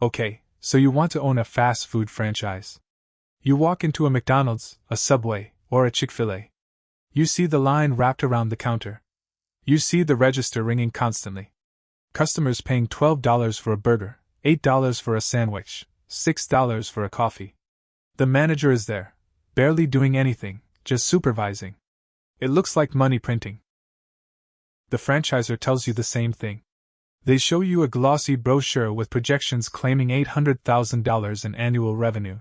Okay, so you want to own a fast food franchise. You walk into a McDonald's, a Subway, or a Chick-fil-A. You see the line wrapped around the counter. You see the register ringing constantly. Customers paying $12 for a burger, $8 for a sandwich, $6 for a coffee. The manager is there, barely doing anything, just supervising. It looks like money printing. The franchisor tells you the same thing. They show you a glossy brochure with projections claiming $800,000 in annual revenue.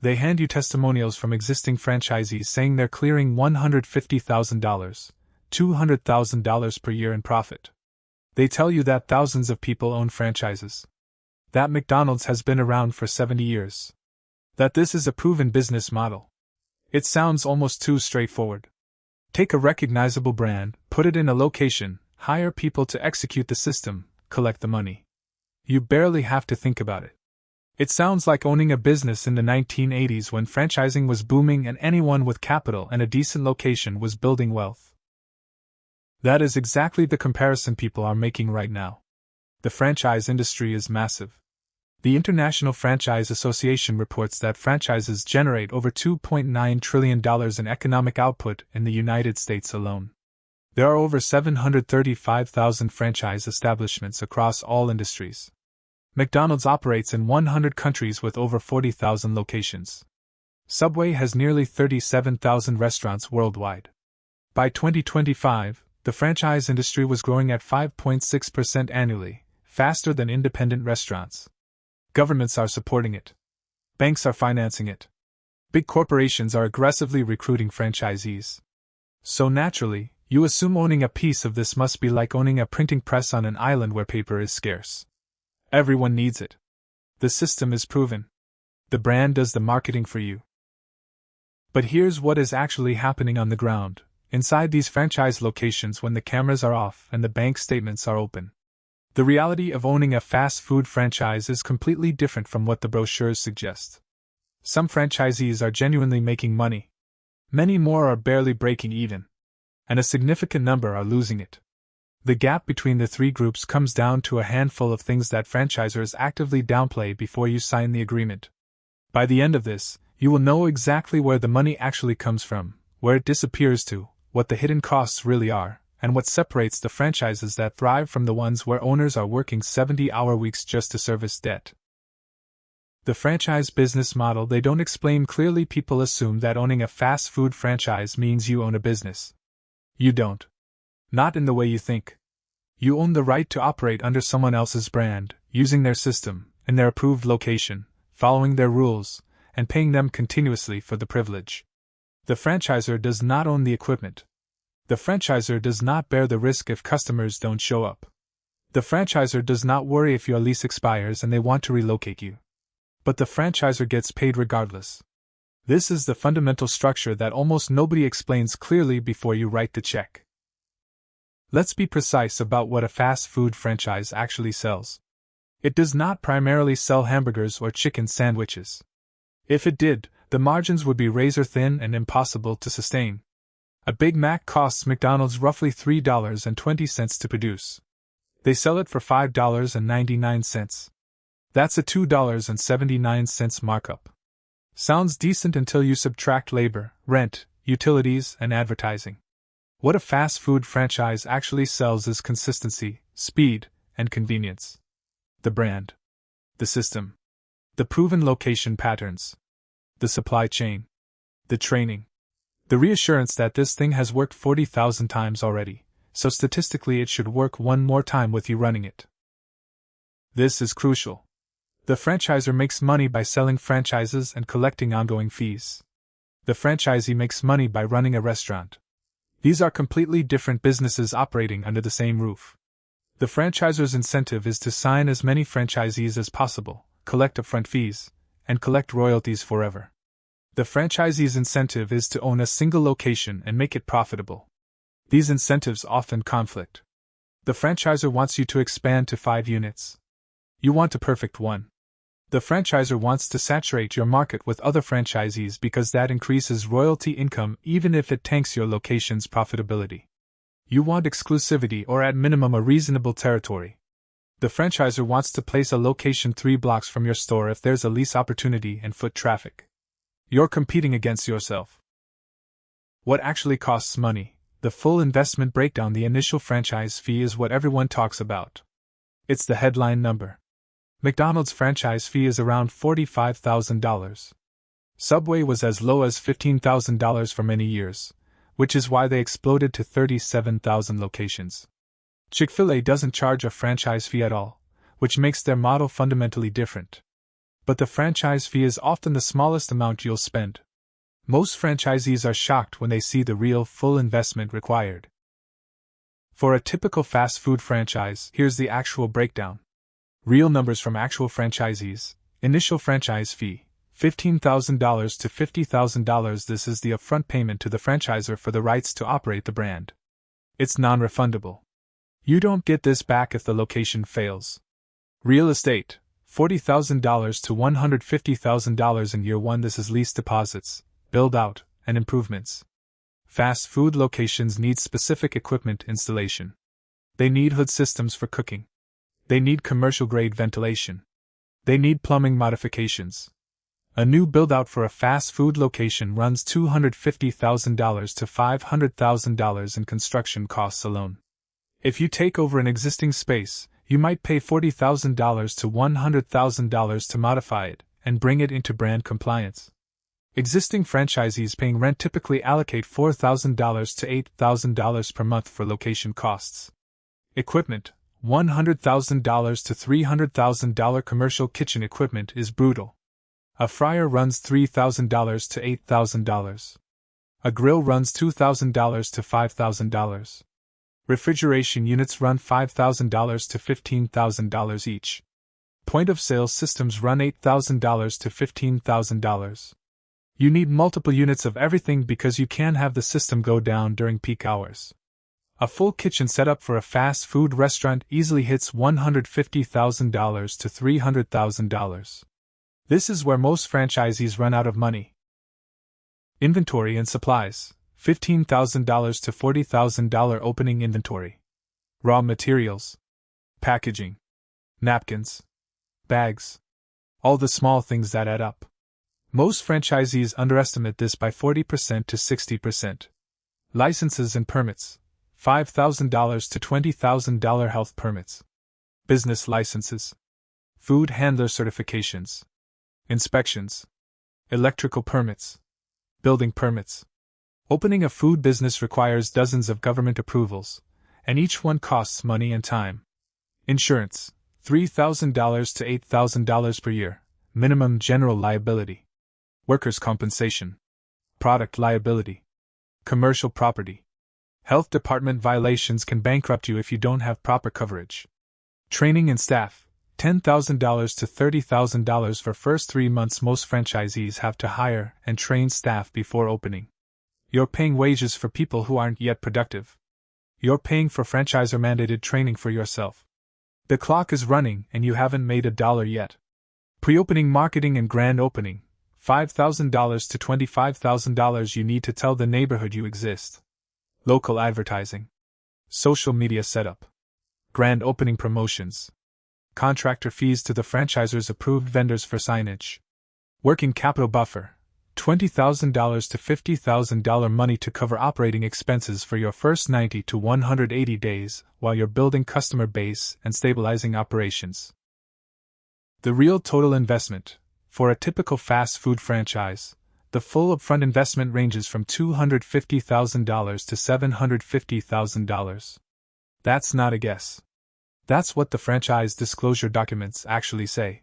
They hand you testimonials from existing franchisees saying they're clearing $150,000, $200,000 per year in profit. They tell you that thousands of people own franchises. That McDonald's has been around for 70 years. That this is a proven business model. It sounds almost too straightforward. Take a recognizable brand, put it in a location, hire people to execute the system, collect the money. You barely have to think about it. It sounds like owning a business in the 1980s when franchising was booming and anyone with capital and a decent location was building wealth. That is exactly the comparison people are making right now. The franchise industry is massive. The International Franchise Association reports that franchises generate over $2.9 trillion in economic output in the United States alone. There are over 735,000 franchise establishments across all industries. McDonald's operates in 100 countries with over 40,000 locations. Subway has nearly 37,000 restaurants worldwide. By 2025, the franchise industry was growing at 5.6% annually, faster than independent restaurants. Governments are supporting it. Banks are financing it. Big corporations are aggressively recruiting franchisees. So naturally, you assume owning a piece of this must be like owning a printing press on an island where paper is scarce. Everyone needs it. The system is proven. The brand does the marketing for you. But here's what is actually happening on the ground, inside these franchise locations when the cameras are off and the bank statements are open. The reality of owning a fast food franchise is completely different from what the brochures suggest. Some franchisees are genuinely making money. Many more are barely breaking even. And a significant number are losing it. The gap between the three groups comes down to a handful of things that franchisors actively downplay before you sign the agreement. By the end of this, you will know exactly where the money actually comes from, where it disappears to, what the hidden costs really are, and what separates the franchises that thrive from the ones where owners are working 70-hour weeks just to service debt. The franchise business model they don't explain clearly. People assume that owning a fast food franchise means you own a business. You don't. Not in the way you think. You own the right to operate under someone else's brand, using their system, in their approved location, following their rules, and paying them continuously for the privilege. The franchisor does not own the equipment. The franchisor does not bear the risk if customers don't show up. The franchisor does not worry if your lease expires and they want to relocate you. But the franchisor gets paid regardless. This is the fundamental structure that almost nobody explains clearly before you write the check. Let's be precise about what a fast food franchise actually sells. It does not primarily sell hamburgers or chicken sandwiches. If it did, the margins would be razor thin and impossible to sustain. A Big Mac costs McDonald's roughly $3.20 to produce. They sell it for $5.99. That's a $2.79 markup. Sounds decent until you subtract labor, rent, utilities, and advertising. What a fast food franchise actually sells is consistency, speed, and convenience. The brand. The system. The proven location patterns. The supply chain. The training. The reassurance that this thing has worked 40,000 times already, so statistically it should work one more time with you running it. This is crucial. The franchisor makes money by selling franchises and collecting ongoing fees. The franchisee makes money by running a restaurant. These are completely different businesses operating under the same roof. The franchisor's incentive is to sign as many franchisees as possible, collect upfront fees, and collect royalties forever. The franchisee's incentive is to own a single location and make it profitable. These incentives often conflict. The franchisor wants you to expand to 5 units. You want a perfect one. The franchisor wants to saturate your market with other franchisees because that increases royalty income even if it tanks your location's profitability. You want exclusivity or at minimum a reasonable territory. The franchisor wants to place a location 3 blocks from your store if there's a lease opportunity and foot traffic. You're competing against yourself. What actually costs money? The full investment breakdown. The initial franchise fee is what everyone talks about. It's the headline number. McDonald's franchise fee is around $45,000. Subway was as low as $15,000 for many years, which is why they exploded to 37,000 locations. Chick-fil-A doesn't charge a franchise fee at all, which makes their model fundamentally different. But the franchise fee is often the smallest amount you'll spend. Most franchisees are shocked when they see the real full investment required. For a typical fast food franchise, here's the actual breakdown. Real numbers from actual franchisees. Initial franchise fee, $15,000 to $50,000. This is the upfront payment to the franchisor for the rights to operate the brand. It's non-refundable. You don't get this back if the location fails. Real estate, $40,000 to $150,000 in year 1. This is lease deposits, build-out, and improvements. Fast food locations need specific equipment installation. They need hood systems for cooking. They need commercial-grade ventilation. They need plumbing modifications. A new build-out for a fast food location runs $250,000 to $500,000 in construction costs alone. If you take over an existing space, you might pay $40,000 to $100,000 to modify it and bring it into brand compliance. Existing franchisees paying rent typically allocate $4,000 to $8,000 per month for location costs. Equipment, $100,000 to $300,000. Commercial kitchen equipment is brutal. A fryer runs $3,000 to $8,000. A grill runs $2,000 to $5,000. Refrigeration units run $5,000 to $15,000 each. Point-of-sale systems run $8,000 to $15,000. You need multiple units of everything because you can't have the system go down during peak hours. A full kitchen setup for a fast food restaurant easily hits $150,000 to $300,000. This is where most franchisees run out of money. Inventory and supplies, $15,000 to $40,000 opening inventory. Raw materials, packaging, napkins, bags, all the small things that add up. Most franchisees underestimate this by 40% to 60%. Licenses and permits, $5,000 to $20,000 health permits. Business licenses, food handler certifications, inspections, electrical permits, building permits. Opening a food business requires dozens of government approvals, and each one costs money and time. Insurance, $3,000 to $8,000 per year, minimum general liability. Workers' compensation, product liability, commercial property. Health department violations can bankrupt you if you don't have proper coverage. Training and staff, $10,000 to $30,000 for first 3 months. Most franchisees have to hire and train staff before opening. You're paying wages for people who aren't yet productive. You're paying for franchisor-mandated training for yourself. The clock is running and you haven't made $1 yet. Pre-opening marketing and grand opening, $5,000 to $25,000. You need to tell the neighborhood you exist. Local advertising, social media setup, grand opening promotions, contractor fees to the franchisor's approved vendors for signage. Working capital buffer, $20,000 to $50,000 money to cover operating expenses for your first 90 to 180 days while you're building customer base and stabilizing operations. The real total investment. For a typical fast food franchise, the full upfront investment ranges from $250,000 to $750,000. That's not a guess. That's what the franchise disclosure documents actually say.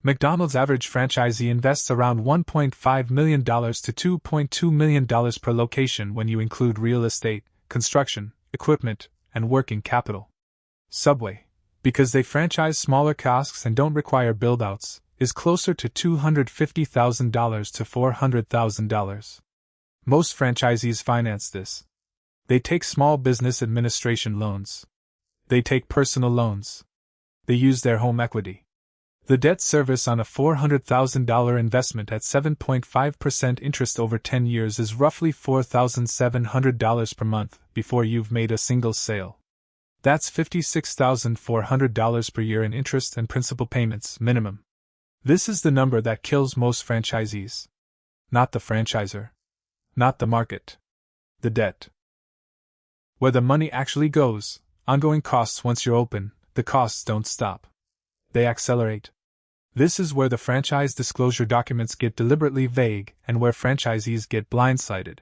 McDonald's average franchisee invests around $1.5 million to $2.2 million per location when you include real estate, construction, equipment, and working capital. Subway, because they franchise smaller kiosks and don't require build-outs, is closer to $250,000 to $400,000. Most franchisees finance this. They take small business administration loans. They take personal loans. They use their home equity. The debt service on a $400,000 investment at 7.5% interest over 10 years is roughly $4,700 per month before you've made a single sale. That's $56,400 per year in interest and principal payments, minimum. This is the number that kills most franchisees. Not the franchisor. Not the market. The debt. Where the money actually goes, ongoing costs once you're open, the costs don't stop. They accelerate. This is where the franchise disclosure documents get deliberately vague and where franchisees get blindsided.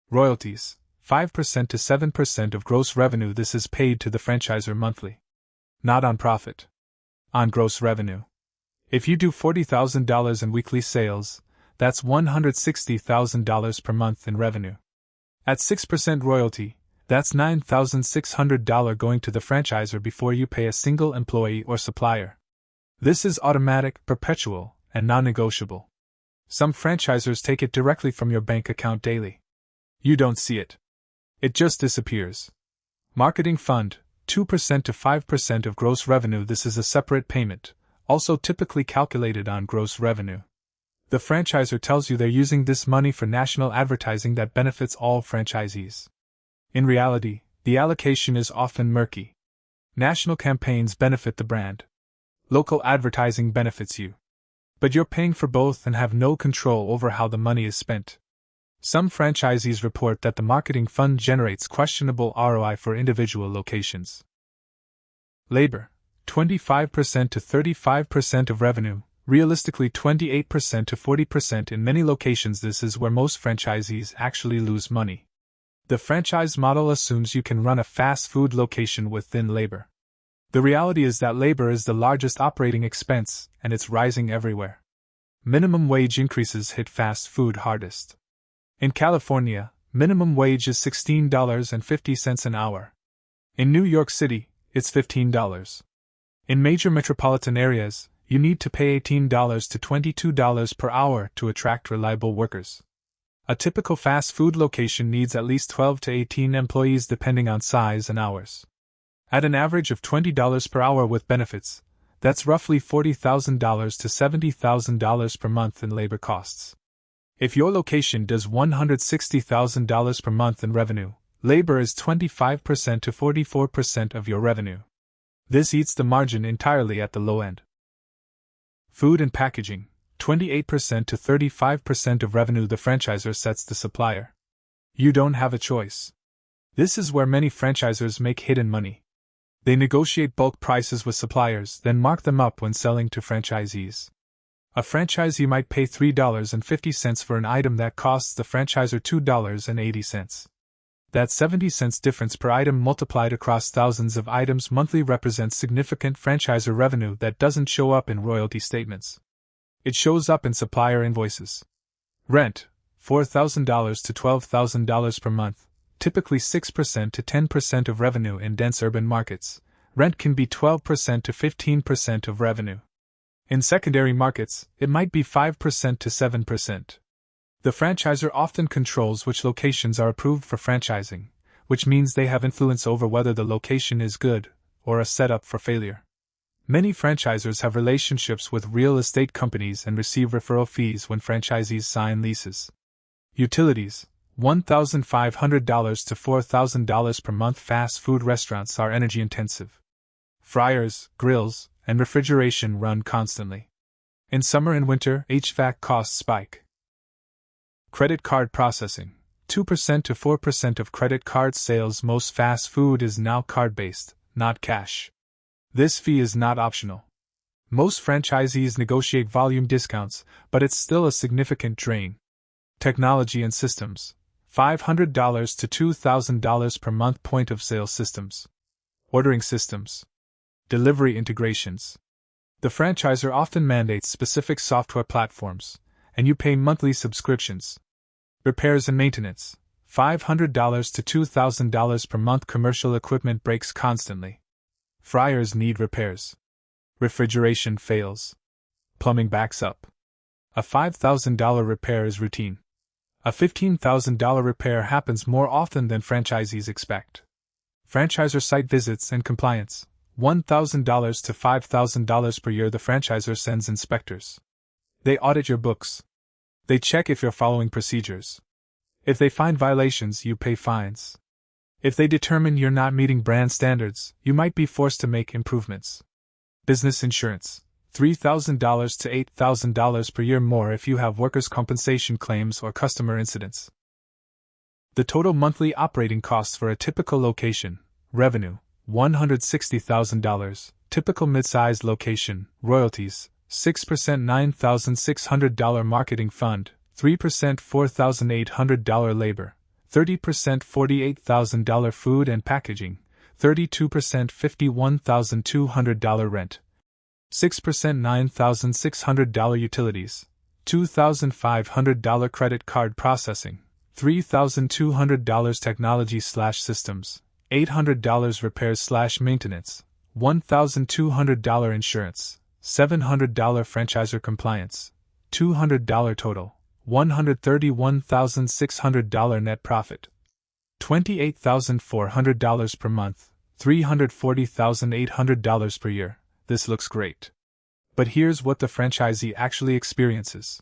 Royalties, 5% to 7% of gross revenue. This is paid to the franchisor monthly. Not on profit. On gross revenue. If you do $40,000 in weekly sales, that's $160,000 per month in revenue. At 6% royalty, that's $9,600 going to the franchisor before you pay a single employee or supplier. This is automatic, perpetual, and non-negotiable. Some franchisors take it directly from your bank account daily. You don't see it. It just disappears. Marketing fund, 2% to 5% of gross revenue. This is a separate payment, also typically calculated on gross revenue. The franchisor tells you they're using this money for national advertising that benefits all franchisees. In reality, the allocation is often murky. National campaigns benefit the brand. Local advertising benefits you. But you're paying for both and have no control over how the money is spent. Some franchisees report that the marketing fund generates questionable ROI for individual locations. Labor, 25% to 35% of revenue, realistically 28% to 40% in many locations. This is where most franchisees actually lose money. The franchise model assumes you can run a fast food location with thin labor. The reality is that labor is the largest operating expense, and it's rising everywhere. Minimum wage increases hit fast food hardest. In California, minimum wage is $16.50 an hour. In New York City, it's $15. In major metropolitan areas, you need to pay $18 to $22 per hour to attract reliable workers. A typical fast food location needs at least 12 to 18 employees depending on size and hours. At an average of $20 per hour with benefits, that's roughly $40,000 to $70,000 per month in labor costs. If your location does $160,000 per month in revenue, labor is 25% to 44% of your revenue. This eats the margin entirely at the low end. Food and packaging, 28% to 35% of revenue. The franchisor sets the supplier. You don't have a choice. This is where many franchisors make hidden money. They negotiate bulk prices with suppliers, then mark them up when selling to franchisees. A franchisee might pay $3.50 for an item that costs the franchisor $2.80. That 70 cents difference per item multiplied across thousands of items monthly represents significant franchisor revenue that doesn't show up in royalty statements. It shows up in supplier invoices. Rent, $4,000 to $12,000 per month. Typically 6% to 10% of revenue in dense urban markets. Rent can be 12% to 15% of revenue. In secondary markets, it might be 5% to 7%. The franchisor often controls which locations are approved for franchising, which means they have influence over whether the location is good or a setup for failure. Many franchisors have relationships with real estate companies and receive referral fees when franchisees sign leases. Utilities, $1,500 to $4,000 per month. Fast food restaurants are energy intensive. Fryers, grills, and refrigeration run constantly. In summer and winter, HVAC costs spike. Credit card processing, 2% to 4% of credit card sales. Most fast food is now card-based, not cash. This fee is not optional. Most franchisees negotiate volume discounts, but it's still a significant drain. Technology and systems, $500 to $2,000 per month. Point of sale systems. Ordering systems. Delivery integrations. The franchisor often mandates specific software platforms, and you pay monthly subscriptions. Repairs and maintenance, $500 to $2,000 per month. Commercial equipment breaks constantly. Fryers need repairs. Refrigeration fails. Plumbing backs up. A $5,000 repair is routine. A $15,000 repair happens more often than franchisees expect. Franchisor site visits and compliance, $1,000 to $5,000 per year. The franchisor sends inspectors. They audit your books. They check if you're following procedures. If they find violations, you pay fines. If they determine you're not meeting brand standards, you might be forced to make improvements. Business insurance: $3,000 to $8,000 per year more if you have workers' compensation claims or customer incidents. The total monthly operating costs for a typical location: revenue, $160,000, typical mid-sized location, royalties, 6% $9,600 marketing fund, 3% $4,800 labor, 30% $48,000 food and packaging, 32% $51,200 rent, 6% $9,600 utilities, $2,500 credit card processing, $3,200 technology/systems, $800 repairs/maintenance, $1,200 insurance, $700 franchisor compliance, $200 total, $131,600 net profit, $28,400 per month, $340,800 per year. This looks great. But here's what the franchisee actually experiences.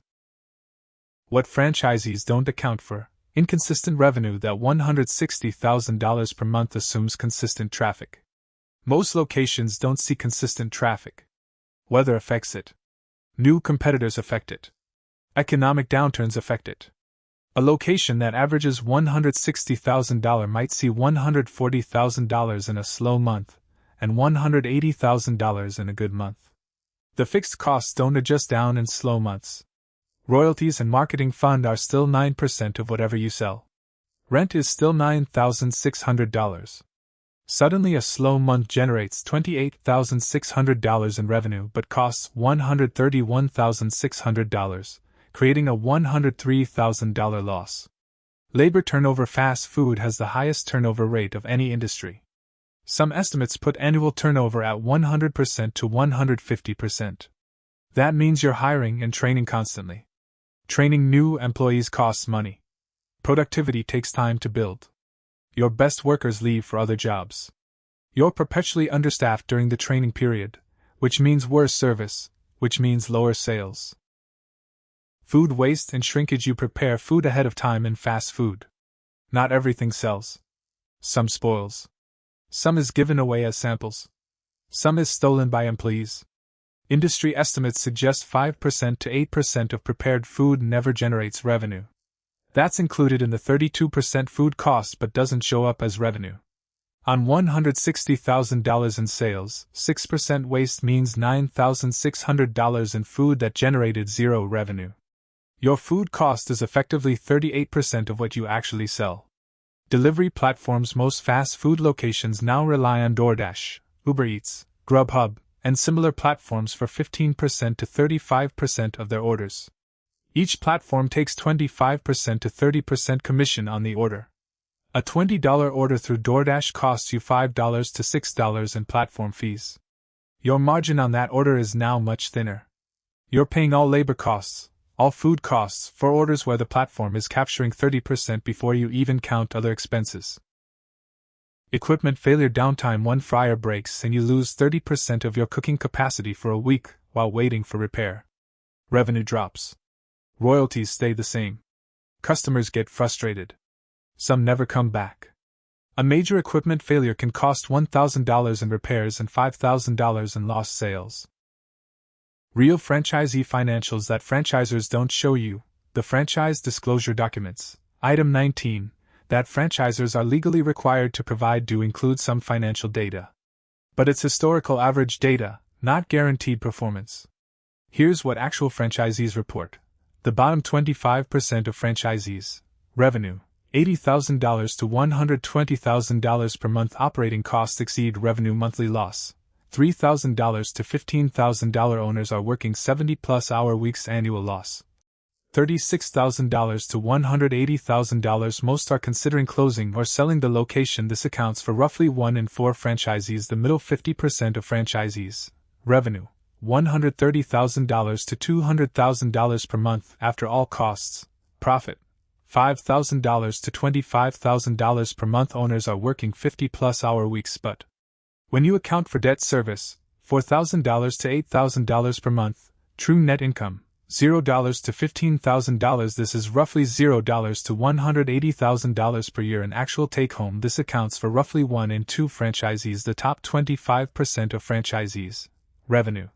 What franchisees don't account for: inconsistent revenue. That $160,000 per month assumes consistent traffic. Most locations don't see consistent traffic. Weather affects it. New competitors affect it. Economic downturns affect it. A location that averages $160,000 might see $140,000 in a slow month, and $180,000 in a good month. The fixed costs don't adjust down in slow months. Royalties and marketing fund are still 9% of whatever you sell. Rent is still $9,600. Suddenly a slow month generates $28,600 in revenue but costs $131,600, creating a $103,000 loss. Labor turnover: fast food has the highest turnover rate of any industry. Some estimates put annual turnover at 100% to 150%. That means you're hiring and training constantly. Training new employees costs money. Productivity takes time to build. Your best workers leave for other jobs. You're perpetually understaffed during the training period, which means worse service, which means lower sales. Food waste and shrinkage: you prepare food ahead of time in fast food. Not everything sells. Some spoils. Some is given away as samples. Some is stolen by employees. Industry estimates suggest 5% to 8% of prepared food never generates revenue. That's included in the 32% food cost but doesn't show up as revenue. On $160,000 in sales, 6% waste means $9,600 in food that generated zero revenue. Your food cost is effectively 38% of what you actually sell. Delivery platforms: most fast food locations now rely on DoorDash, Uber Eats, Grubhub, and similar platforms for 15% to 35% of their orders. Each platform takes 25% to 30% commission on the order. A $20 order through DoorDash costs you $5 to $6 in platform fees. Your margin on that order is now much thinner. You're paying all labor costs, all food costs, for orders where the platform is capturing 30% before you even count other expenses. Equipment failure: downtime: one fryer breaks and you lose 30% of your cooking capacity for a week while waiting for repair. Revenue drops. Royalties stay the same. Customers get frustrated. Some never come back. A major equipment failure can cost $1,000 in repairs and $5,000 in lost sales. Real franchisee financials that franchisors don't show you: the franchise disclosure documents. Item 19. That franchisors are legally required to provide do include some financial data. But it's historical average data, not guaranteed performance. Here's what actual franchisees report. The bottom 25% of franchisees: revenue, $80,000 to $120,000 per month. Operating costs exceed revenue. Monthly loss, $3,000 to $15,000. Owners are working 70-plus hour weeks. Annual loss, $36,000 to $180,000. Most are considering closing or selling the location. This accounts for roughly 1 in 4 franchisees. The middle 50% of franchisees: revenue, $130,000 to $200,000 per month after all costs. Profit, $5,000 to $25,000 per month. Owners are working 50-plus hour weeks, but when you account for debt service, $4,000 to $8,000 per month. True net income, $0 to $15,000. This is roughly $0 to $180,000 per year in actual take-home. This accounts for roughly 1 in 2 franchisees. The top 25% of franchisees. Revenue: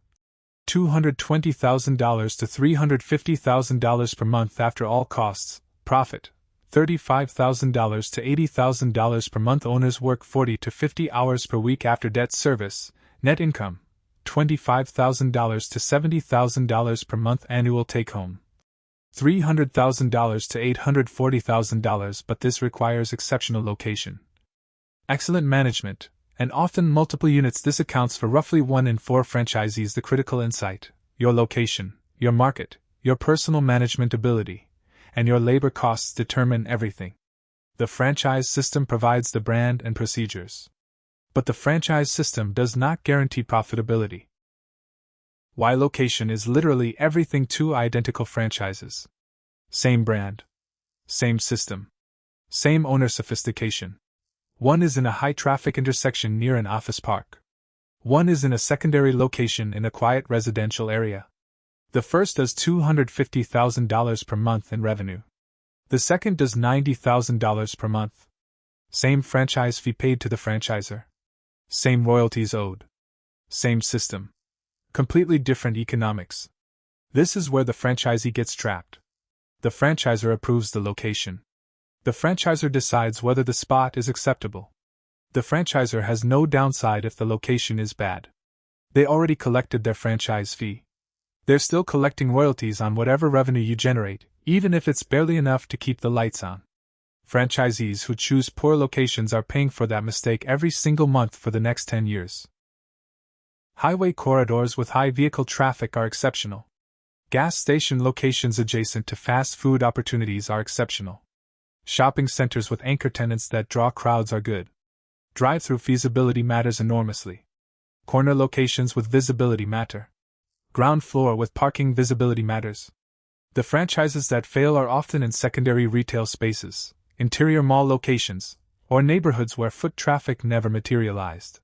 $220,000 to $350,000 per month after all costs. Profit: $35,000 to $80,000 per month. Owners work 40 to 50 hours per week after debt service. Net income: $25,000 to $70,000 per month. Annual take-home: $300,000 to $840,000, but this requires exceptional location, excellent management, and often multiple units. This accounts for roughly 1 in 4 franchisees. The critical insight: your location, your market, your personal management ability, and your labor costs determine everything. The franchise system provides the brand and procedures, but the franchise system does not guarantee profitability. Why location is literally everything. 2 identical franchises. Same brand. Same system. Same owner. Sophistication. One is in a high-traffic intersection near an office park. One is in a secondary location in a quiet residential area. The first does $250,000 per month in revenue. The second does $90,000 per month. Same franchise fee paid to the franchisor. Same royalties owed. Same system. Completely different economics. This is where the franchisee gets trapped. The franchisor approves the location. The franchisor decides whether the spot is acceptable. The franchisor has no downside if the location is bad. They already collected their franchise fee. They're still collecting royalties on whatever revenue you generate, even if it's barely enough to keep the lights on. Franchisees who choose poor locations are paying for that mistake every single month for the next 10 years. Highway corridors with high vehicle traffic are exceptional. Gas station locations adjacent to fast food opportunities are exceptional. Shopping centers with anchor tenants that draw crowds are good. Drive-through feasibility matters enormously. Corner locations with visibility matter. Ground floor with parking visibility matters. The franchises that fail are often in secondary retail spaces, interior mall locations, or neighborhoods where foot traffic never materialized.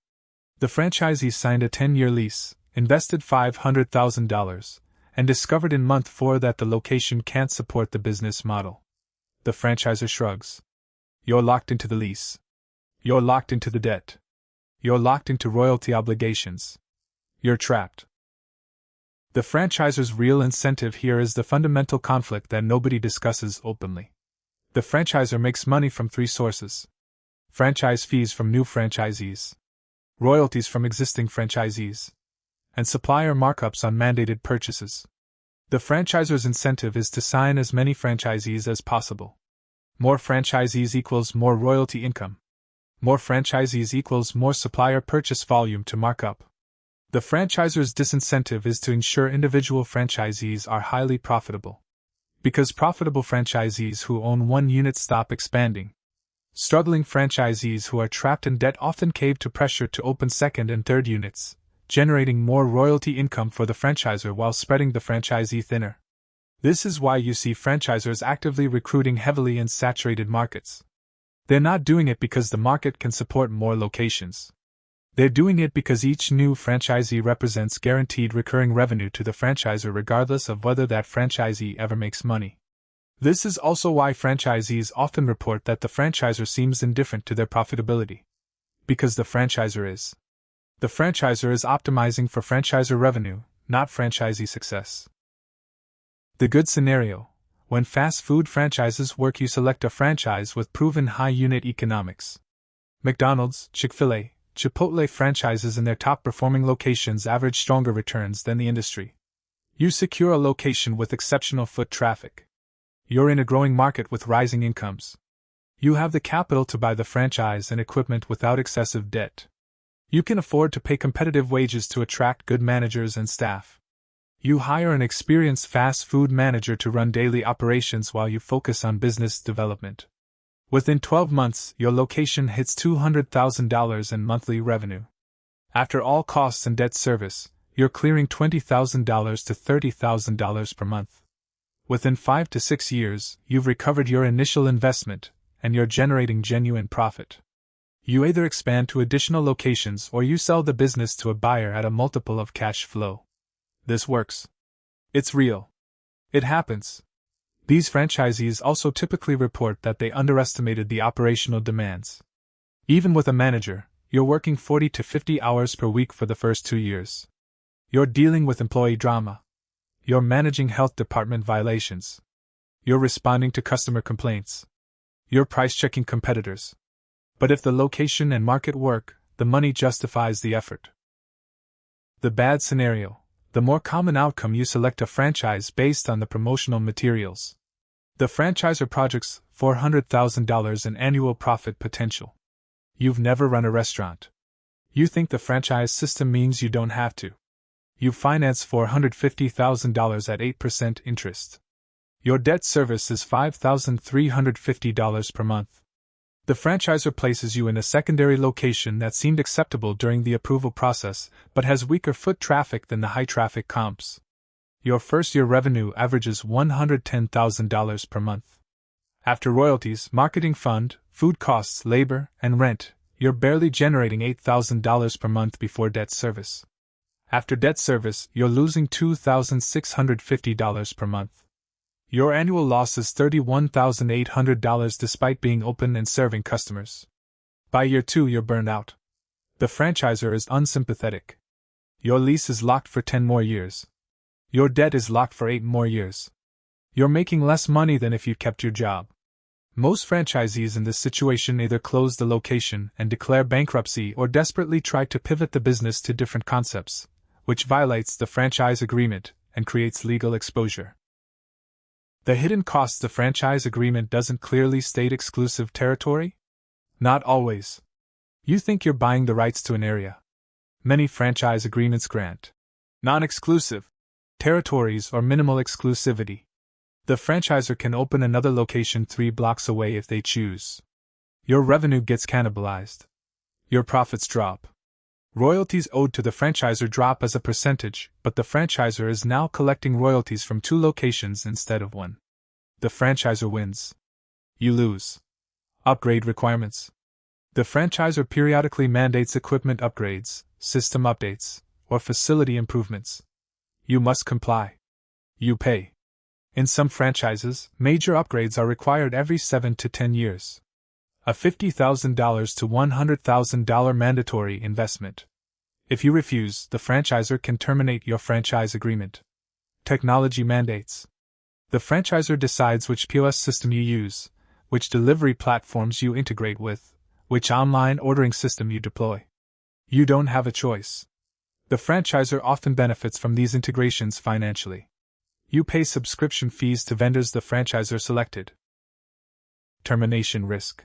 The franchisee signed a 10-year lease, invested $500,000, and discovered in month 4 that the location can't support the business model. The franchisor shrugs. You're locked into the lease. You're locked into the debt. You're locked into royalty obligations. You're trapped. The franchisor's real incentive here is the fundamental conflict that nobody discusses openly. The franchisor makes money from 3 sources: franchise fees from new franchisees, royalties from existing franchisees, and supplier markups on mandated purchases. The franchisor's incentive is to sign as many franchisees as possible. More franchisees equals more royalty income. More franchisees equals more supplier purchase volume to mark up. The franchisor's disincentive is to ensure individual franchisees are highly profitable. Because profitable franchisees who own 1 unit stop expanding. Struggling franchisees who are trapped in debt often cave to pressure to open 2nd and 3rd units, generating more royalty income for the franchisor while spreading the franchisee thinner. This is why you see franchisors actively recruiting heavily in saturated markets. They're not doing it because the market can support more locations. They're doing it because each new franchisee represents guaranteed recurring revenue to the franchisor regardless of whether that franchisee ever makes money. This is also why franchisees often report that the franchisor seems indifferent to their profitability. Because the franchisor is. The franchisor is optimizing for franchisor revenue, not franchisee success. The good scenario: when fast food franchises work, you select a franchise with proven high unit economics. McDonald's, Chick-fil-A, Chipotle franchises in their top-performing locations average stronger returns than the industry. You secure a location with exceptional foot traffic. You're in a growing market with rising incomes. You have the capital to buy the franchise and equipment without excessive debt. You can afford to pay competitive wages to attract good managers and staff. You hire an experienced fast food manager to run daily operations while you focus on business development. Within 12 months, your location hits $200,000 in monthly revenue. After all costs and debt service, you're clearing $20,000 to $30,000 per month. Within 5 to 6 years, you've recovered your initial investment, and you're generating genuine profit. You either expand to additional locations or you sell the business to a buyer at a multiple of cash flow. This works. It's real. It happens. These franchisees also typically report that they underestimated the operational demands. Even with a manager, you're working 40 to 50 hours per week for the first 2 years. You're dealing with employee drama. You're managing health department violations. You're responding to customer complaints. You're price-checking competitors. But if the location and market work, the money justifies the effort. The bad scenario. The more common outcome, you select a franchise based on the promotional materials. The franchisor projects $400,000 in annual profit potential. You've never run a restaurant. You think the franchise system means you don't have to. You finance $450,000 at 8% interest. Your debt service is $5,350 per month. The franchisor places you in a secondary location that seemed acceptable during the approval process, but has weaker foot traffic than the high-traffic comps. Your first-year revenue averages $110,000 per month. After royalties, marketing fund, food costs, labor, and rent, you're barely generating $8,000 per month before debt service. After debt service, you're losing $2,650 per month. Your annual loss is $31,800 despite being open and serving customers. By year 2, you're burned out. The franchisor is unsympathetic. Your lease is locked for 10 more years. Your debt is locked for 8 more years. You're making less money than if you kept your job. Most franchisees in this situation either close the location and declare bankruptcy or desperately try to pivot the business to different concepts, which violates the franchise agreement and creates legal exposure. The hidden costs. The franchise agreement doesn't clearly state exclusive territory? Not always. You think you're buying the rights to an area. Many franchise agreements grant non-exclusive territories or minimal exclusivity. The franchisor can open another location 3 blocks away if they choose. Your revenue gets cannibalized. Your profits drop. Royalties owed to the franchisor drop as a percentage, but the franchisor is now collecting royalties from 2 locations instead of 1. The franchisor wins. You lose. Upgrade requirements. The franchisor periodically mandates equipment upgrades, system updates, or facility improvements. You must comply. You pay. In some franchises, major upgrades are required every 7 to 10 years. A $50,000 to $100,000 mandatory investment. If you refuse, the franchisor can terminate your franchise agreement. Technology mandates. The franchisor decides which POS system you use, which delivery platforms you integrate with, which online ordering system you deploy. You don't have a choice. The franchisor often benefits from these integrations financially. You pay subscription fees to vendors the franchisor selected. Termination risk.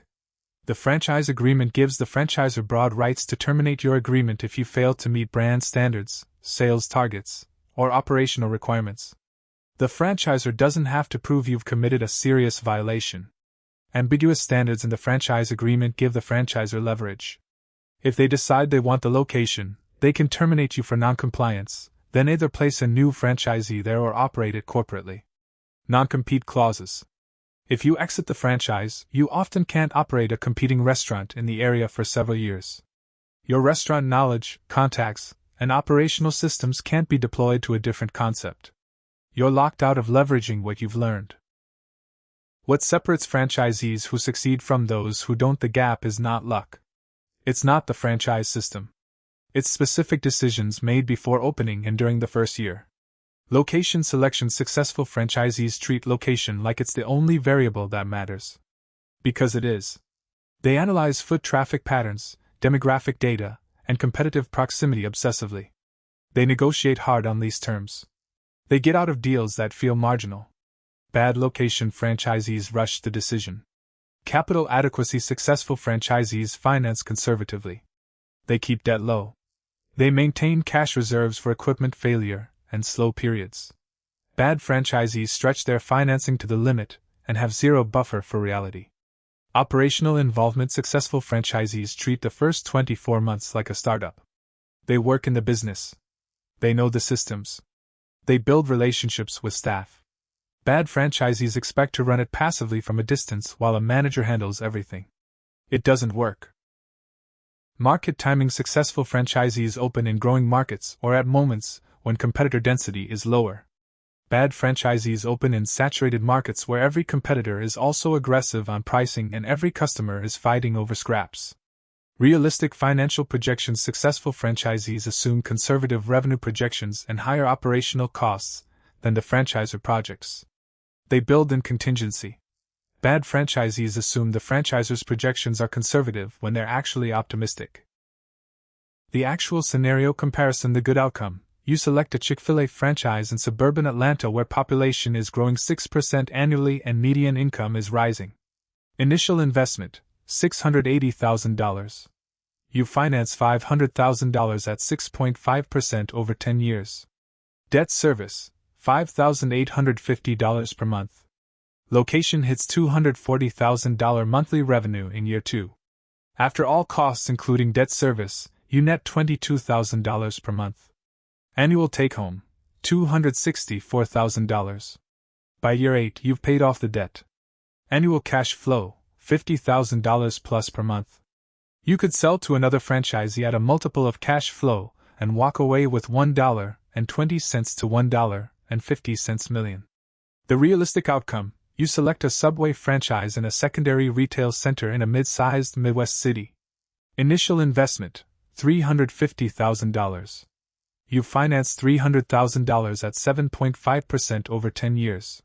The franchise agreement gives the franchisor broad rights to terminate your agreement if you fail to meet brand standards, sales targets, or operational requirements. The franchisor doesn't have to prove you've committed a serious violation. Ambiguous standards in the franchise agreement give the franchisor leverage. If they decide they want the location, they can terminate you for non-compliance, then either place a new franchisee there or operate it corporately. Non-compete clauses. If you exit the franchise, you often can't operate a competing restaurant in the area for several years. Your restaurant knowledge, contacts, and operational systems can't be deployed to a different concept. You're locked out of leveraging what you've learned. What separates franchisees who succeed from those who don't? The gap is not luck. It's not the franchise system. It's specific decisions made before opening and during the first year. Location selection. Successful franchisees treat location like it's the only variable that matters. Because it is. They analyze foot traffic patterns, demographic data, and competitive proximity obsessively. They negotiate hard on lease terms. They get out of deals that feel marginal. Bad location franchisees rush the decision. Capital adequacy. Successful franchisees finance conservatively. They keep debt low. They maintain cash reserves for equipment failure and slow periods. Bad franchisees stretch their financing to the limit and have zero buffer for reality. Operational involvement. Successful franchisees treat the first 24 months like a startup. They work in the business. They know the systems. They build relationships with staff. Bad franchisees expect to run it passively from a distance while a manager handles everything. It doesn't work. Market timing. Successful franchisees open in growing markets or at moments when competitor density is lower. Bad franchisees open in saturated markets where every competitor is also aggressive on pricing and every customer is fighting over scraps. Realistic financial projections. Successful franchisees assume conservative revenue projections and higher operational costs than the franchisor projects. They build in contingency. Bad franchisees assume the franchisor's projections are conservative when they're actually optimistic. The actual scenario comparison. The good outcome. You select a Chick-fil-A franchise in suburban Atlanta where population is growing 6% annually and median income is rising. Initial investment, $680,000. You finance $500,000 at 6.5% over 10 years. Debt service, $5,850 per month. Location hits $240,000 monthly revenue in year 2. After all costs including debt service, you net $22,000 per month. Annual take-home, $264,000. By year 8 you've paid off the debt. Annual cash flow, $50,000 plus per month. You could sell to another franchisee at a multiple of cash flow and walk away with $1.20 to $1.50 million. The realistic outcome. You select a Subway franchise in a secondary retail center in a mid-sized Midwest city. Initial investment, $350,000. You finance $300,000 at 7.5% over 10 years.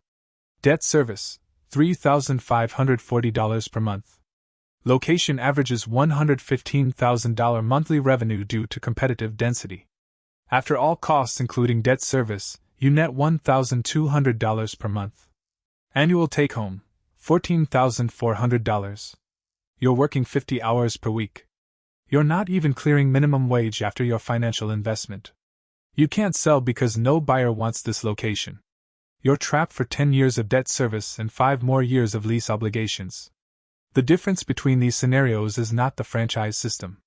Debt service, $3,540 per month. Location averages $115,000 monthly revenue due to competitive density. After all costs including debt service, you net $1,200 per month. Annual take-home, $14,400. You're working 50 hours per week. You're not even clearing minimum wage after your financial investment. You can't sell because no buyer wants this location. You're trapped for 10 years of debt service and 5 more years of lease obligations. The difference between these scenarios is not the franchise system.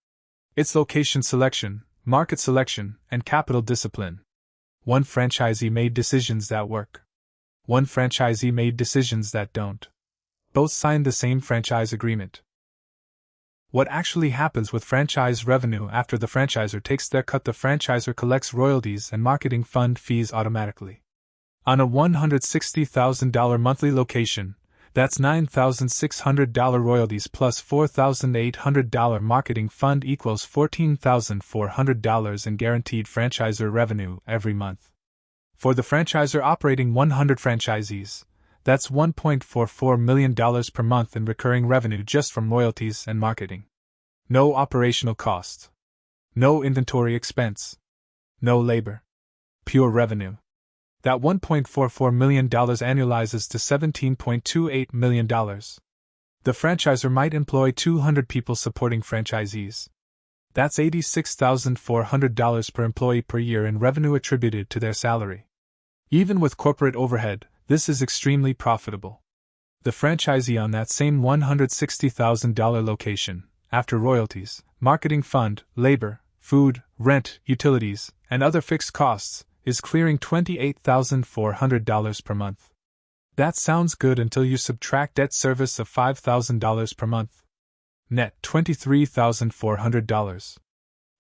It's location selection, market selection, and capital discipline. One franchisee made decisions that work. One franchisee made decisions that don't. Both signed the same franchise agreement. What actually happens with franchise revenue after the franchisor takes their cut? The franchisor collects royalties and marketing fund fees automatically. On a $160,000 monthly location, that's $9,600 royalties plus $4,800 marketing fund equals $14,400 in guaranteed franchisor revenue every month. For the franchisor operating 100 franchisees, that's $1.44 million per month in recurring revenue just from royalties and marketing. No operational cost. No inventory expense. No labor. Pure revenue. That $1.44 million annualizes to $17.28 million. The franchisor might employ 200 people supporting franchisees. That's $86,400 per employee per year in revenue attributed to their salary. Even with corporate overhead, this is extremely profitable. The franchisee on that same $160,000 location, after royalties, marketing fund, labor, food, rent, utilities, and other fixed costs, is clearing $28,400 per month. That sounds good until you subtract debt service of $5,000 per month. Net $23,400.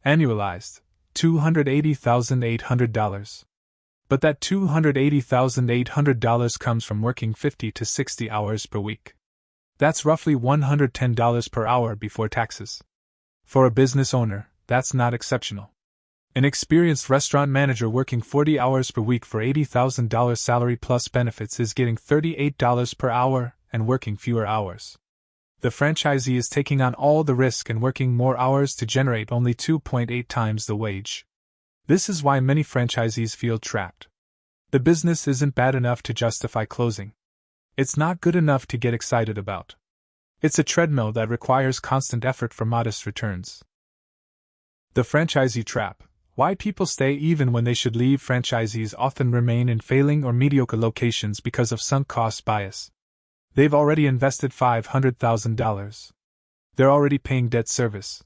Annualized, $280,800. But that $280,800 comes from working 50 to 60 hours per week. That's roughly $110 per hour before taxes. For a business owner, that's not exceptional. An experienced restaurant manager working 40 hours per week for $80,000 salary plus benefits is getting $38 per hour and working fewer hours. The franchisee is taking on all the risk and working more hours to generate only 2.8 times the wage. This is why many franchisees feel trapped. The business isn't bad enough to justify closing. It's not good enough to get excited about. It's a treadmill that requires constant effort for modest returns. The franchisee trap. Why people stay even when they should leave. Franchisees often remain in failing or mediocre locations because of sunk cost bias. They've already invested $500,000. They're already paying debt service.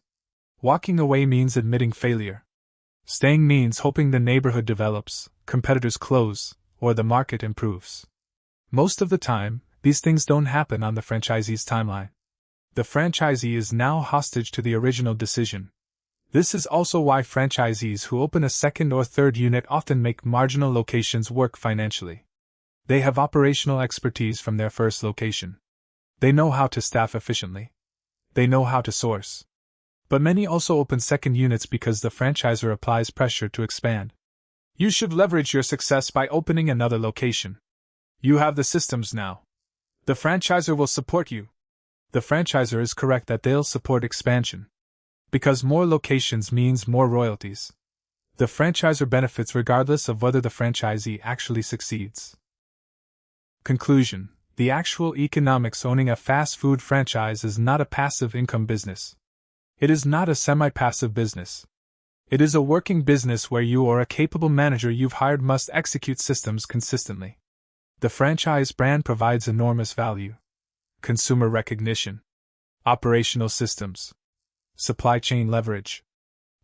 Walking away means admitting failure. Staying means hoping the neighborhood develops, competitors close, or the market improves. Most of the time, these things don't happen on the franchisee's timeline. The franchisee is now hostage to the original decision. This is also why franchisees who open a second or third unit often make marginal locations work financially. They have operational expertise from their first location. They know how to staff efficiently. They know how to source. But many also open second units because the franchisor applies pressure to expand. You should leverage your success by opening another location. You have the systems now. The franchisor will support you. The franchisor is correct that they'll support expansion. Because more locations means more royalties. The franchisor benefits regardless of whether the franchisee actually succeeds. Conclusion: the actual economics owning a fast food franchise is not a passive income business. It is not a semi-passive business. It is a working business where you or a capable manager you've hired must execute systems consistently. The franchise brand provides enormous value: consumer recognition, operational systems, supply chain leverage,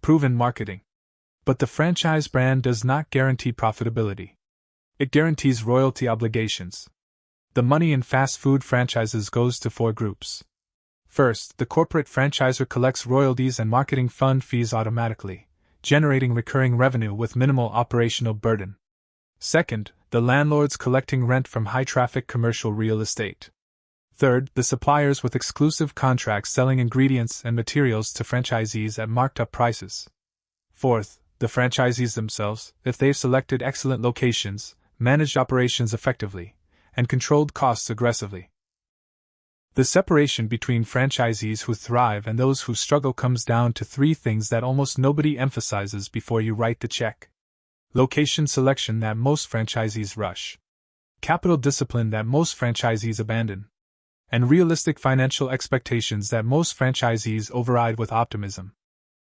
proven marketing. But the franchise brand does not guarantee profitability. It guarantees royalty obligations. The money in fast food franchises goes to four groups. First, the corporate franchisor collects royalties and marketing fund fees automatically, generating recurring revenue with minimal operational burden. Second, the landlords collecting rent from high-traffic commercial real estate. Third, the suppliers with exclusive contracts selling ingredients and materials to franchisees at marked-up prices. Fourth, the franchisees themselves, if they've selected excellent locations, managed operations effectively, and controlled costs aggressively. The separation between franchisees who thrive and those who struggle comes down to three things that almost nobody emphasizes before you write the check: location selection that most franchisees rush, capital discipline that most franchisees abandon, and realistic financial expectations that most franchisees override with optimism.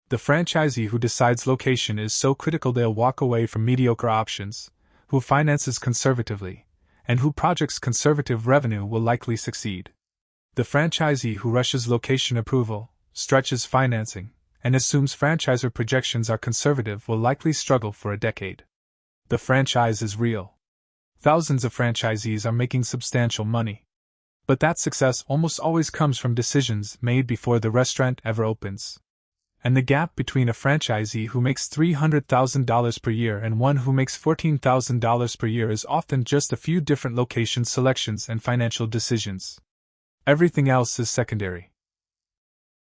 The franchisee who decides location is so critical they'll walk away from mediocre options, who finances conservatively, and who projects conservative revenue will likely succeed. The franchisee who rushes location approval, stretches financing, and assumes franchisor projections are conservative will likely struggle for a decade. The franchise is real. Thousands of franchisees are making substantial money. But that success almost always comes from decisions made before the restaurant ever opens. And the gap between a franchisee who makes $300,000 per year and one who makes $14,000 per year is often just a few different location selections and financial decisions. Everything else is secondary.